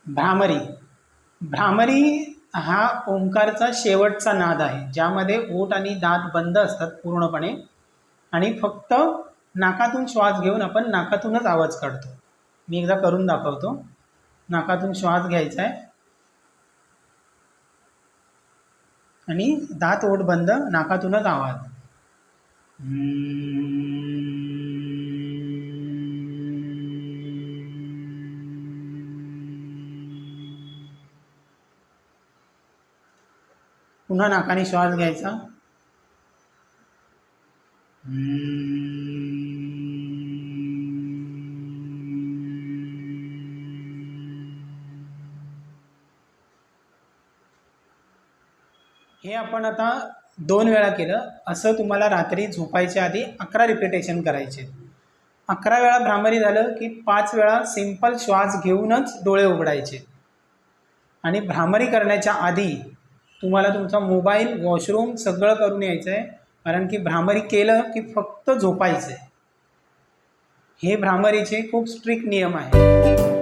भ्रामरी. भ्रामरी हा ओंकारचा शेवटचा नाद आहे, ज्यामध्ये ओठ आणि दात बंद असतात पूर्णपणे आणि फक्त नाकातून श्वास घेऊन आपण नाकातूनच आवाज काढतो. मी एकदा करून दाखवतो. नाकातून श्वास घ्यायचा आहे आणि दात ओठ बंद, नाकातूनच आवाज. पुन्हा नाकाने श्वास घ्यायचा. हे आपण आता 2 वेळा केलं. असं तुम्हाला रात्री झोपायच्या आधी 11 रिपिटेशन करायचे. 11 वेळा भ्रामरी झालं की 5 वेळा सिंपल श्वास घेऊनच डोळे उघडायचे. आणि भ्रामरी करण्याच्या आधी तुम्हाला तुमचा मोबाईल, वॉशरूम सगळं करून यायचं आहे, कारण की भ्रामरी केलं की फक्त झोपायचं आहे. हे भ्रामरीचे खूप स्ट्रिक्ट नियम आहे.